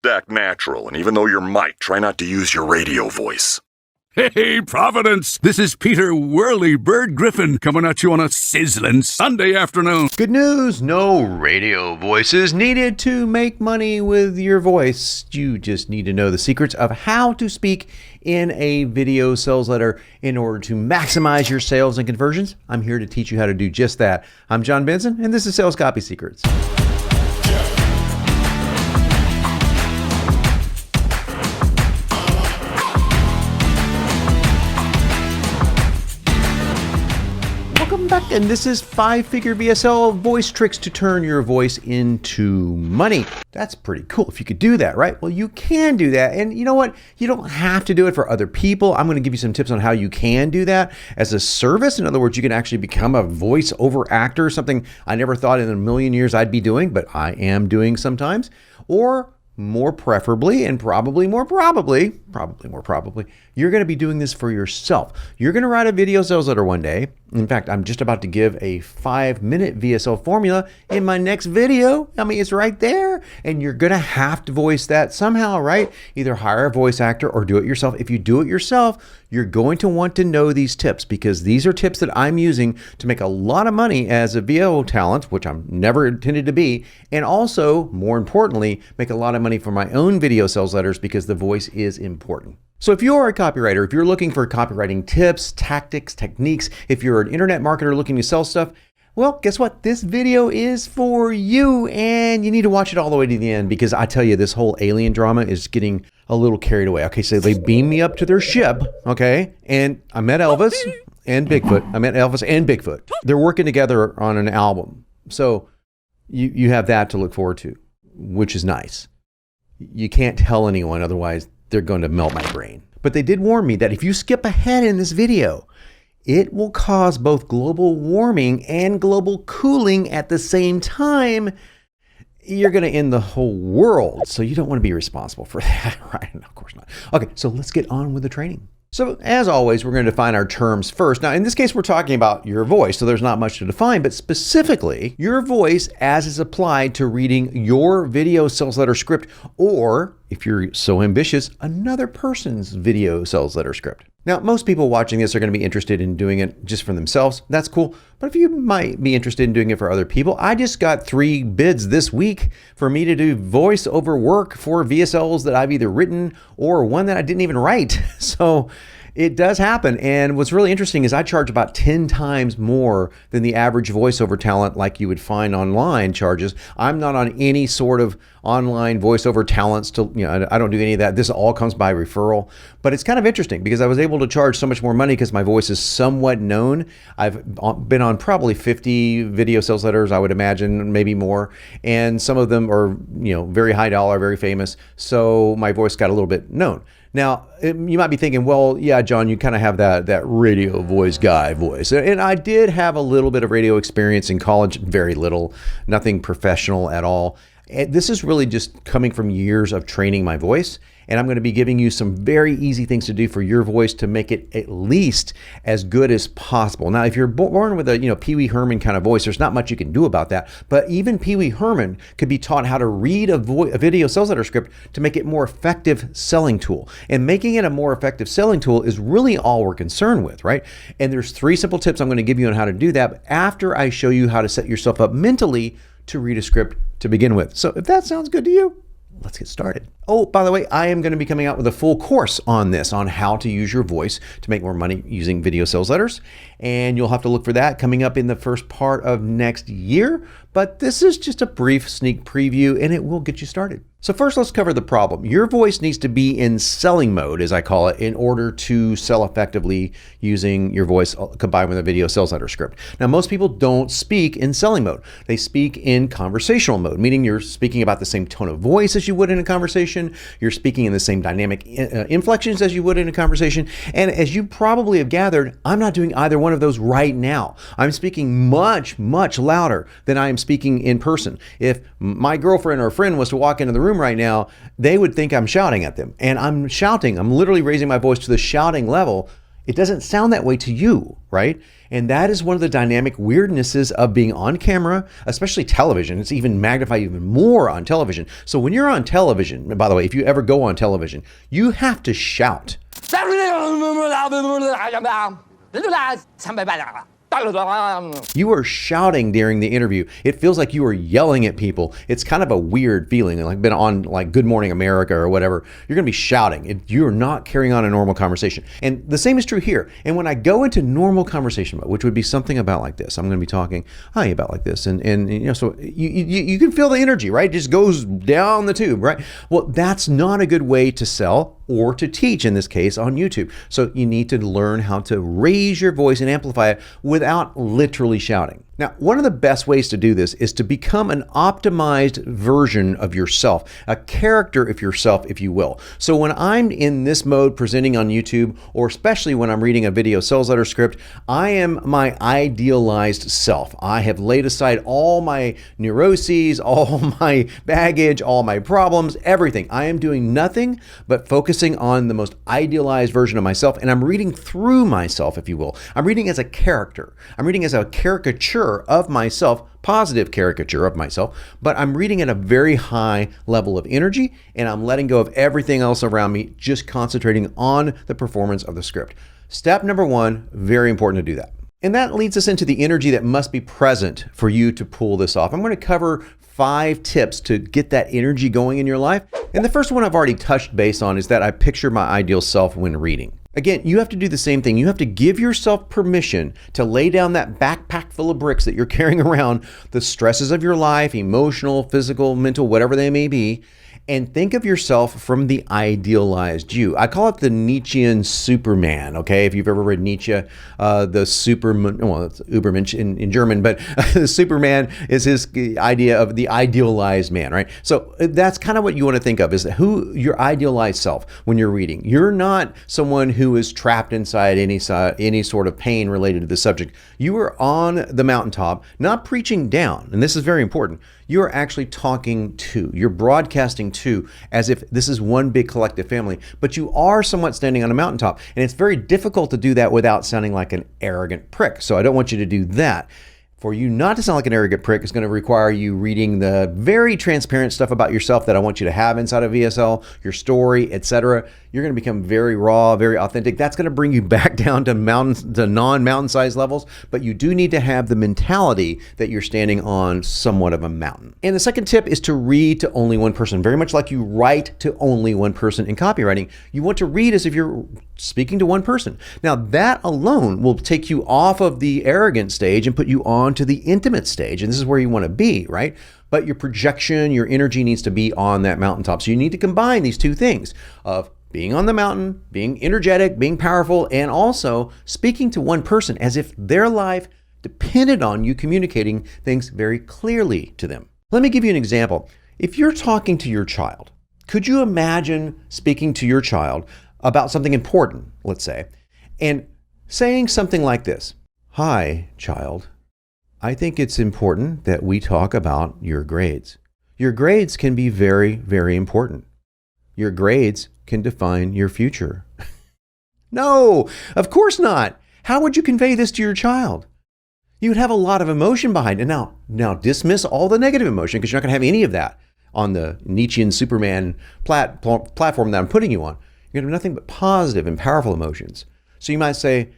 act natural, and even though you're Mike, try not to use your radio voice. Hey, Providence! This is Peter Whirlybird Griffin coming at you on a sizzling Sunday afternoon. Good news, no radio voices needed to make money with your voice. You just need to know the secrets of how to speak in a video sales letter in order to maximize your sales and conversions. I'm here to teach you how to do just that. I'm John Benson, and this is Sales Copy Secrets. Back, and this is 5-figure VSL voice tricks to turn your voice into money. That's pretty cool if you could do that, right? Well, you can do that. And you know what? You don't have to do it for other people. I'm going to give you some tips on how you can do that as a service. In other words, you can actually become a voiceover actor, something I never thought in a million years I'd be doing, but I am doing sometimes. Or more preferably, and probably more probably, you're going to be doing this for yourself. You're going to write a video sales letter one day. In fact, I'm just about to give a 5-minute VSL formula in my next video. I mean, it's right there, and you're going to have to voice that somehow, right? Either hire a voice actor or do it yourself. If you do it yourself, you're going to want to know these tips, because these are tips that I'm using to make a lot of money as a VO talent, which I'm never intended to be, and also, more importantly, make a lot of money for my own video sales letters, because the voice is important. So if you're a copywriter, if you're looking for copywriting tips, tactics, techniques, if you're an internet marketer looking to sell stuff, well, guess what? This video is for you, and you need to watch it all the way to the end, because I tell you, this whole alien drama is getting a little carried away. Okay, so they beam me up to their ship, okay, and I met Elvis and Bigfoot. They're working together on an album. So you have that to look forward to, which is nice. You can't tell anyone, otherwise they're going to melt my brain. But they did warn me that if you skip ahead in this video, it will cause both global warming and global cooling at the same time. You're going to end the whole world. So you don't want to be responsible for that, right? No, of course not. Okay, so let's get on with the training. So as always, we're going to define our terms first. Now, in this case, we're talking about your voice, so there's not much to define, but specifically your voice as is applied to reading your video sales letter script, or if you're so ambitious, another person's video sales letter script. Now, most people watching this are going to be interested in doing it just for themselves. That's cool. But if you might be interested in doing it for other people, I just got 3 bids this week for me to do voiceover work for VSLs that I've either written or one that I didn't even write. So it does happen. And what's really interesting is I charge about 10 times more than the average voiceover talent like you would find online charges. I'm not on any sort of online voiceover talents I don't do any of that. This all comes by referral. But it's kind of interesting because I was able to charge so much more money because my voice is somewhat known. I've been on probably 50 video sales letters, I would imagine, maybe more. And some of them are, very high dollar, very famous. So my voice got a little bit known. Now, you might be thinking, well, yeah, John, you kind of have that radio voice guy voice. And I did have a little bit of radio experience in college, very little, nothing professional at all. This is really just coming from years of training my voice. And I'm going to be giving you some very easy things to do for your voice to make it at least as good as possible. Now, if you're born with a Pee Wee Herman kind of voice, there's not much you can do about that. But even Pee Wee Herman could be taught how to read a video sales letter script to make it more effective selling tool. And making it a more effective selling tool is really all we're concerned with, right? And there's 3 simple tips I'm going to give you on how to do that after I show you how to set yourself up mentally to read a script to begin with. So if that sounds good to you, let's get started. Oh, by the way, I am going to be coming out with a full course on this, on how to use your voice to make more money using video sales letters. And you'll have to look for that coming up in the first part of next year. But this is just a brief sneak preview and it will get you started. So first, let's cover the problem. Your voice needs to be in selling mode, as I call it, in order to sell effectively using your voice combined with a video sales letter script. Now, most people don't speak in selling mode. They speak in conversational mode, meaning you're speaking about the same tone of voice as you would in a conversation. You're speaking in the same dynamic inflections as you would in a conversation. And as you probably have gathered, I'm not doing either one of those right now. I'm speaking much, much louder than I am speaking in person. If my girlfriend or friend was to walk into the room right now, they would think I'm shouting at them. And I'm shouting. I'm literally raising my voice to the shouting level It doesn't sound that way to you, right? And that is one of the dynamic weirdnesses of being on camera, especially television. It's even magnified even more on television. So when you're on television, and by the way, if you ever go on television, you have to shout. You are shouting during the interview. It feels like you are yelling at people. It's kind of a weird feeling, like been on like Good Morning America or whatever. You're going to be shouting. You're not carrying on a normal conversation. And the same is true here. And when I go into normal conversation mode, which would be something about like this, I'm going to be talking about like this, and you know, so you can feel the energy, right? It just goes down the tube, right? Well, that's not a good way to sell or to teach, in this case, on YouTube. So you need to learn how to raise your voice and amplify it without literally shouting. Now, one of the best ways to do this is to become an optimized version of yourself, a character of yourself, if you will. So when I'm in this mode presenting on YouTube, or especially when I'm reading a video sales letter script, I am my idealized self. I have laid aside all my neuroses, all my baggage, all my problems, everything. I am doing nothing but focusing on the most idealized version of myself, and I'm reading through myself, if you will. I'm reading as a character. I'm reading as a caricature of myself, positive caricature of myself, but I'm reading at a very high level of energy, and I'm letting go of everything else around me, just concentrating on the performance of the script. Step number one, very important to do that. And that leads us into the energy that must be present for you to pull this off. I'm going to cover 5 tips to get that energy going in your life. And the first one I've already touched base on is that I picture my ideal self when reading. Again, you have to do the same thing. You have to give yourself permission to lay down that backpack full of bricks that you're carrying around, the stresses of your life, emotional, physical, mental, whatever they may be, and think of yourself from the idealized you. I call it the Nietzschean Superman, okay? If you've ever read Nietzsche, the Superman, well, it's Übermensch in German, but the Superman is his idea of the idealized man, right? So that's kind of what you want to think of, is who your idealized self when you're reading. You're not someone who is trapped inside any sort of pain related to the subject. You are on the mountaintop, not preaching down, and this is very important. You are actually talking to, you're broadcasting to, as if this is one big collective family, but you are somewhat standing on a mountaintop. And it's very difficult to do that without sounding like an arrogant prick. So I don't want you to do that. For you not to sound like an arrogant prick is going to require you reading the very transparent stuff about yourself that I want you to have inside of VSL, your story, etc. You're going to become very raw, very authentic. That's going to bring you back down to non-mountain size levels, but you do need to have the mentality that you're standing on somewhat of a mountain. And the second tip is to read to only one person. Very much like you write to only one person in copywriting, you want to read as if you're speaking to one person. Now that alone will take you off of the arrogant stage and put you on to the intimate stage. And this is where you want to be, right? But your projection, your energy needs to be on that mountaintop. So you need to combine these two things of being on the mountain, being energetic, being powerful, and also speaking to one person as if their life depended on you communicating things very clearly to them. Let me give you an example. If you're talking to your child, could you imagine speaking to your child about something important, let's say, and saying something like this? Hi, child. I think it's important that we talk about your grades. Your grades can be very, very important. Your grades can define your future. No, of course not. How would you convey this to your child? You would have a lot of emotion behind it. Now dismiss all the negative emotion, because you're not going to have any of that on the Nietzschean Superman platform that I'm putting you on. You're going to have nothing but positive and powerful emotions. So you might say,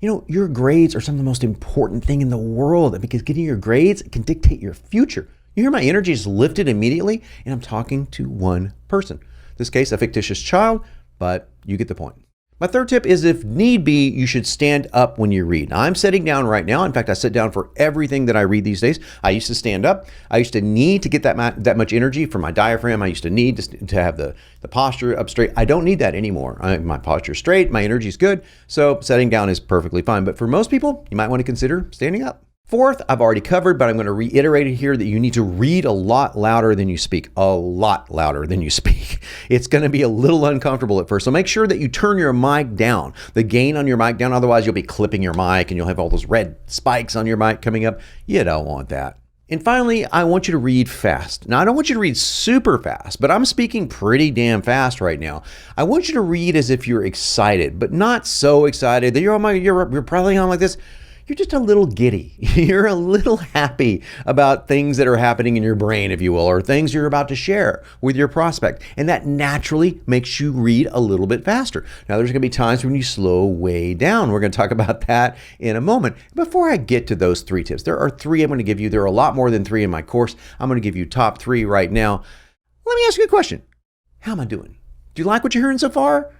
you know, your grades are some of the most important thing in the world, because getting your grades can dictate your future. You hear my energy is lifted immediately, and I'm talking to one person. In this case, a fictitious child, but you get the point. My third tip is, if need be, you should stand up when you read. Now, I'm sitting down right now. In fact, I sit down for everything that I read these days. I used to stand up. I used to need to get that much energy from my diaphragm. I used to need to have the posture up straight. I don't need that anymore. My posture's straight. My energy's good. So sitting down is perfectly fine. But for most people, you might want to consider standing up. Fourth, I've already covered, but I'm going to reiterate it here, that you need to read a lot louder than you speak. A lot louder than you speak. It's going to be a little uncomfortable at first. So make sure that you turn your mic down, the gain on your mic down. Otherwise, you'll be clipping your mic and you'll have all those red spikes on your mic coming up. You don't want that. And finally, I want you to read fast. Now, I don't want you to read super fast, but I'm speaking pretty damn fast right now. I want you to read as if you're excited, but not so excited that you're probably on like this. You're just a little giddy. You're a little happy about things that are happening in your brain, if you will, or things you're about to share with your prospect. And that naturally makes you read a little bit faster. Now, there's going to be times when you slow way down. We're going to talk about that in a moment. Before I get to those 3 tips, there are 3 I'm going to give you. There are a lot more than 3 in my course. I'm going to give you top 3 right now. Let me ask you a question. How am I doing? Do you like what you're hearing so far?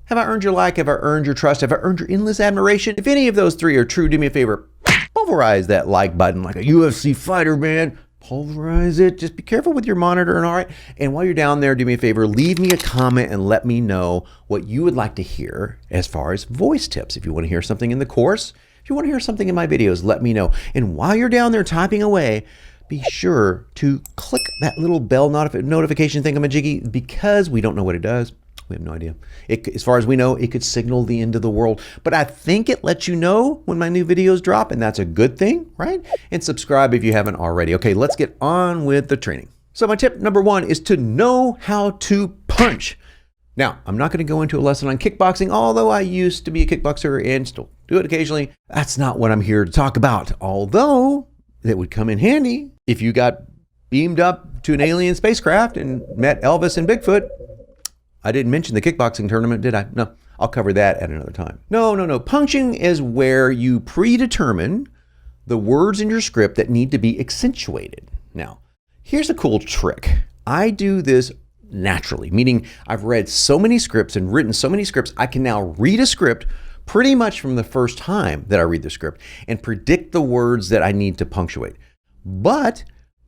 Have I earned your like? Have I earned your trust? Have I earned your endless admiration? If any of those 3 are true, do me a favor. Pulverize that like button like a UFC fighter, man. Pulverize it. Just be careful with your monitoring, all right? And while you're down there, do me a favor. Leave me a comment and let me know what you would like to hear as far as voice tips. If you want to hear something in the course, if you want to hear something in my videos, let me know. And while you're down there typing away, be sure to click that little bell notification thingamajiggy because we don't know what it does. We have no idea. As far as we know, it could signal the end of the world. But I think it lets you know when my new videos drop, and that's a good thing, right? And subscribe if you haven't already. Okay, let's get on with the training. So my tip number 1 is to know how to punch. Now, I'm not going to go into a lesson on kickboxing, although I used to be a kickboxer and still do it occasionally. That's not what I'm here to talk about, although it would come in handy if you got beamed up to an alien spacecraft and met Elvis and Bigfoot. I didn't mention the kickboxing tournament, did I? No, I'll cover that at another time. No. Punching is where you predetermine the words in your script that need to be accentuated. Now, here's a cool trick. I do this naturally, meaning I've read so many scripts and written so many scripts, I can now read a script pretty much from the first time that I read the script and predict the words that I need to punctuate. But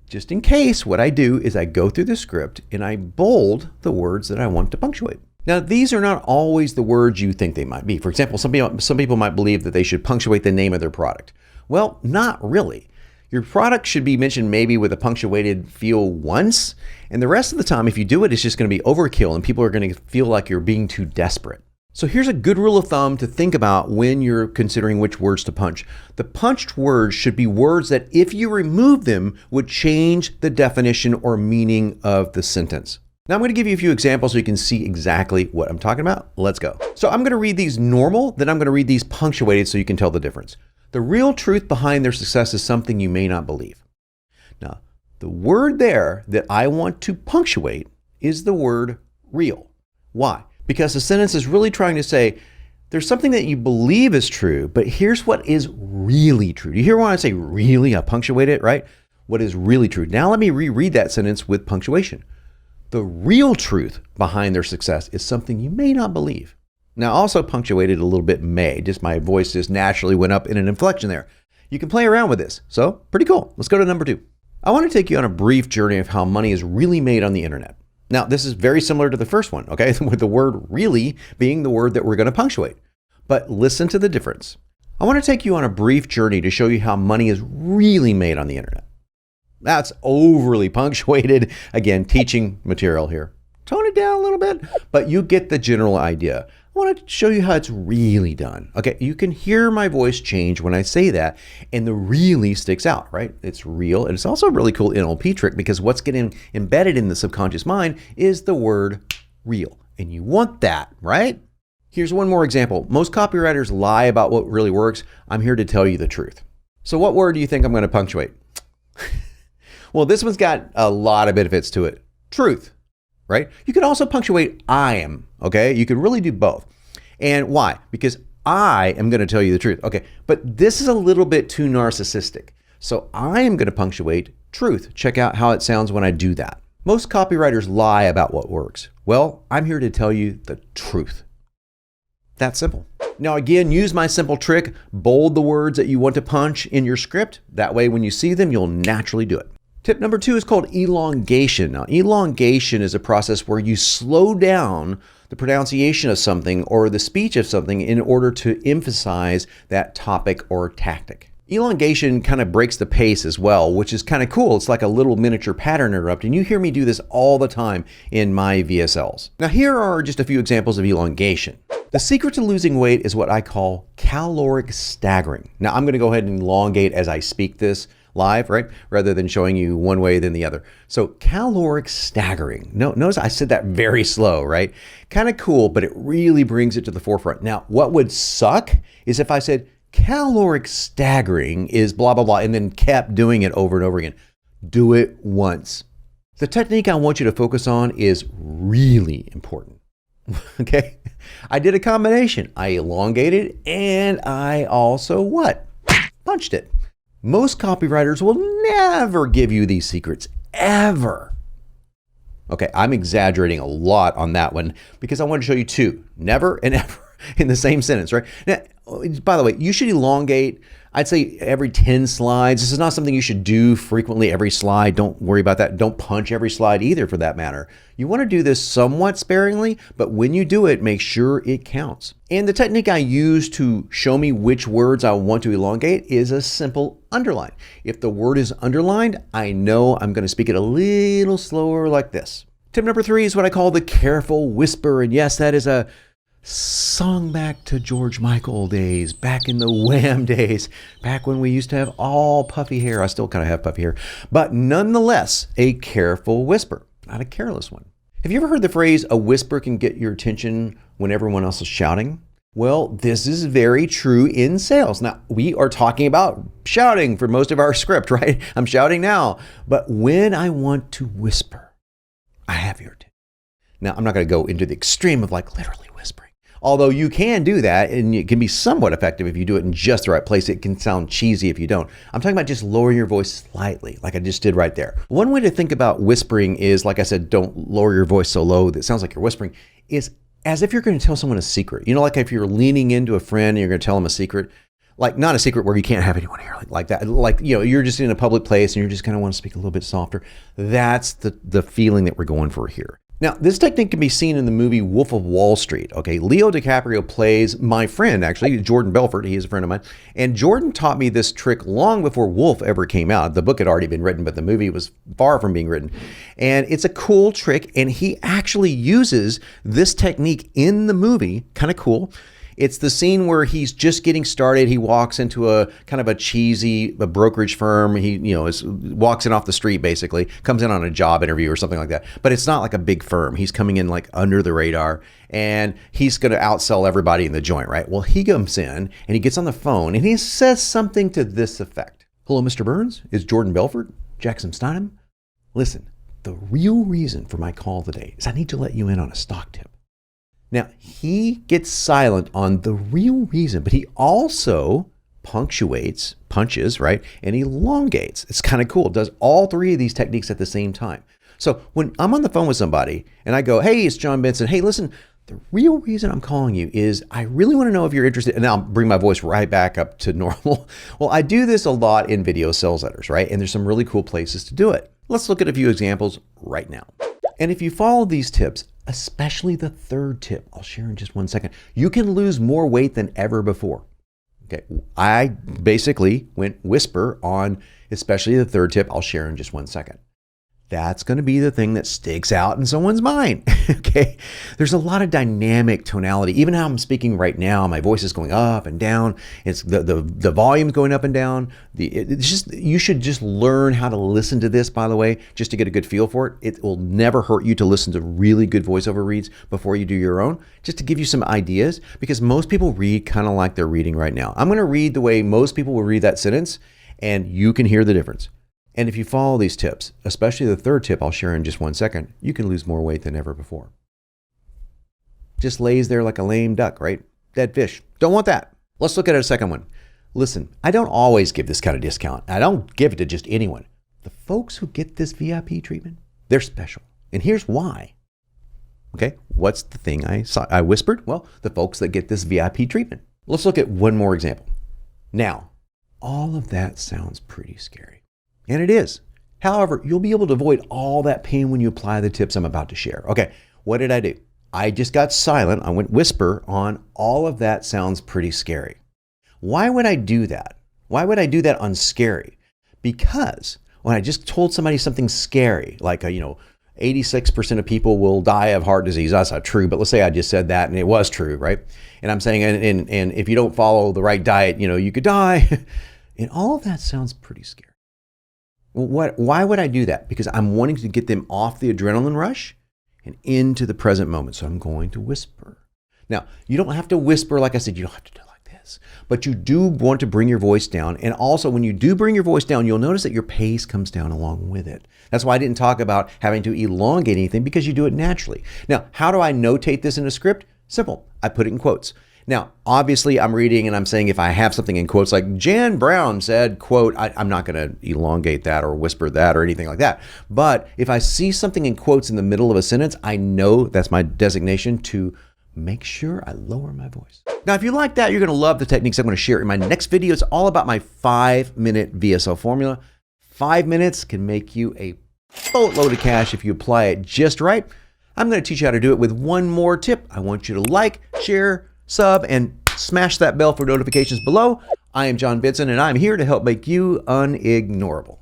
just in case, what I do is I go through the script and I bold the words that I want to punctuate. Now, these are not always the words you think they might be. For example, some people might believe that they should punctuate the name of their product. Well, not really. Your product should be mentioned maybe with a punctuated feel once, and the rest of the time, if you do it, it's just going to be overkill and people are going to feel like you're being too desperate. So here's a good rule of thumb to think about when you're considering which words to punch. The punched words should be words that if you remove them would change the definition or meaning of the sentence. Now I'm going to give you a few examples so you can see exactly what I'm talking about. Let's go. So I'm going to read these normal, then I'm going to read these punctuated so you can tell the difference. The real truth behind their success is something you may not believe. Now, the word there that I want to punctuate is the word real. Why? Because the sentence is really trying to say, there's something that you believe is true, but here's what is really true. Do you hear when I say really? I punctuate it, right? What is really true? Now let me reread that sentence with punctuation. The real truth behind their success is something you may not believe. Now also punctuated a little bit may, just my voice just naturally went up in an inflection there. You can play around with this, so pretty cool. Let's go to number 2. I want to take you on a brief journey of how money is really made on the internet. Now, this is very similar to the first one, okay? With the word really being the word that we're going to punctuate. But listen to the difference. I want to take you on a brief journey to show you how money is really made on the internet. That's overly punctuated. Again, teaching material here. Tone it down a little bit, but you get the general idea. I want to show you how it's really done. Okay, you can hear my voice change when I say that, and the really sticks out, right? It's real, and it's also a really cool NLP trick because what's getting embedded in the subconscious mind is the word real, and you want that, right? Here's one more example. Most copywriters lie about what really works. I'm here to tell you the truth. So what word do you think I'm going to punctuate? Well, this one's got a lot of benefits to it. Truth. Right? You could also punctuate I am, okay? You could really do both. And why? Because I am going to tell you the truth. Okay, but this is a little bit too narcissistic. So I am going to punctuate truth. Check out how it sounds when I do that. Most copywriters lie about what works. Well, I'm here to tell you the truth. That's simple. Now again, use my simple trick. Bold the words that you want to punch in your script. That way when you see them, you'll naturally do it. Tip number 2 is called elongation. Now, elongation is a process where you slow down the pronunciation of something or the speech of something in order to emphasize that topic or tactic. Elongation kind of breaks the pace as well, which is kind of cool. It's like a little miniature pattern interrupt, and you hear me do this all the time in my VSLs. Now, here are just a few examples of elongation. The secret to losing weight is what I call caloric staggering. Now, I'm going to go ahead and elongate as I speak this. live, right? Rather than showing you one way than the other. So caloric staggering. Notice I said that very slow, right? Kind of cool, but it really brings it to the forefront. Now, what would suck is if I said caloric staggering is blah, blah, blah, and then kept doing it over and over again. Do it once. The technique I want you to focus on is really important. Okay? I did a combination. I elongated and I also what? Punched it. Most copywriters will never give you these secrets, ever. Okay, I'm exaggerating a lot on that one because I want to show you two, never and ever in the same sentence, right? Now, by the way, you should elongate, I'd say every 10 slides. This is not something you should do frequently every slide. Don't worry about that. Don't punch every slide either for that matter. You want to do this somewhat sparingly, but when you do it, make sure it counts. And the technique I use to show me which words I want to elongate is a simple underline. If the word is underlined, I know I'm going to speak it a little slower like this. Tip number 3 is what I call the careful whisper. And yes, that is a song back to George Michael days, back in the Wham days, back when we used to have all puffy hair. I still kind of have puffy hair, but nonetheless, a careful whisper, not a careless one. Have you ever heard the phrase, a whisper can get your attention when everyone else is shouting? Well, this is very true in sales. Now, we are talking about shouting for most of our script, right? I'm shouting now, but when I want to whisper, I have your attention. Now, I'm not going to go into the extreme of like literally whispering. Although you can do that and it can be somewhat effective if you do it in just the right place. It can sound cheesy if you don't. I'm talking about just lowering your voice slightly, like I just did right there. One way to think about whispering is, like I said, don't lower your voice so low that it sounds like you're whispering, is as if you're going to tell someone a secret. You know, like if you're leaning into a friend and you're going to tell them a secret, like not a secret where you can't have anyone hear like that. Like, you know, you're just in a public place and you're just kind of want to speak a little bit softer. That's the feeling that we're going for here. Now, this technique can be seen in the movie Wolf of Wall Street. Okay, Leo DiCaprio plays my friend, actually, Jordan Belfort. He is a friend of mine. And Jordan taught me this trick long before Wolf ever came out. The book had already been written, but the movie was far from being written. And it's a cool trick. And he actually uses this technique in the movie. Kind of cool. It's the scene where he's just getting started. He walks into a kind of a cheesy brokerage firm. He, walks in off the street, basically, comes in on a job interview or something like that. But it's not like a big firm. He's coming in like under the radar and he's going to outsell everybody in the joint, right? Well, he comes in and he gets on the phone and he says something to this effect. Hello, Mr. Burns. Is Jordan Belfort? Jackson Steinem? Listen, the real reason for my call today is I need to let you in on a stock tip. Now, he gets silent on the real reason, but he also punctuates, punches, right? And elongates. It's kind of cool. It does all three of these techniques at the same time. So when I'm on the phone with somebody and I go, hey, it's John Benson. Hey, listen, the real reason I'm calling you is I really want to know if you're interested. And I'll bring my voice right back up to normal. Well, I do this a lot in video sales letters, right? And there's some really cool places to do it. Let's look at a few examples right now. And if you follow these tips, especially the third tip, I'll share in just one second, you can lose more weight than ever before. Okay, I basically went whisper on especially the third tip. I'll share in just one second. That's going to be the thing that sticks out in someone's mind. Okay, there's a lot of dynamic tonality. Even how I'm speaking right now, my voice is going up and down. It's the volume's going up and down. You should just learn how to listen to this, by the way, just to get a good feel for it. It will never hurt you to listen to really good voiceover reads before you do your own, just to give you some ideas, because most people read kind of like they're reading right now. I'm going to read the way most people will read that sentence, and you can hear the difference. And if you follow these tips, especially the third tip I'll share in just one second, you can lose more weight than ever before. Just lays there like a lame duck, right? Dead fish. Don't want that. Let's look at a second one. Listen, I don't always give this kind of discount. I don't give it to just anyone. The folks who get this VIP treatment, they're special. And here's why. Okay, what's the thing I whispered? Well, the folks that get this VIP treatment. Let's look at one more example. Now, all of that sounds pretty scary. And it is. However, you'll be able to avoid all that pain when you apply the tips I'm about to share. Okay, what did I do? I just got silent. I went whisper on all of that sounds pretty scary. Why would I do that? Why would I do that on scary? Because when I just told somebody something scary, like, 86% of people will die of heart disease. That's not true, but let's say I just said that and it was true, right? And I'm saying, and if you don't follow the right diet, you could die. And all of that sounds pretty scary. Why would I do that? Because I'm wanting to get them off the adrenaline rush and into the present moment. So I'm going to whisper. Now, you don't have to whisper, like I said, you don't have to do it like this, but you do want to bring your voice down. And also, when you do bring your voice down, you'll notice that your pace comes down along with it. That's why I didn't talk about having to elongate anything, because you do it naturally. Now, how do I notate this in a script? Simple. I put it in quotes. Now, obviously, I'm reading and I'm saying if I have something in quotes like Jan Brown said, quote, I'm not going to elongate that or whisper that or anything like that. But if I see something in quotes in the middle of a sentence, I know that's my designation to make sure I lower my voice. Now, if you like that, you're going to love the techniques I'm going to share in my next video. It's all about my 5-minute VSL formula. 5 minutes can make you a boatload of cash if you apply it just right. I'm going to teach you how to do it with one more tip. I want you to like, share, sub, and smash that bell for notifications below. I am John Benson, and I'm here to help make you unignorable.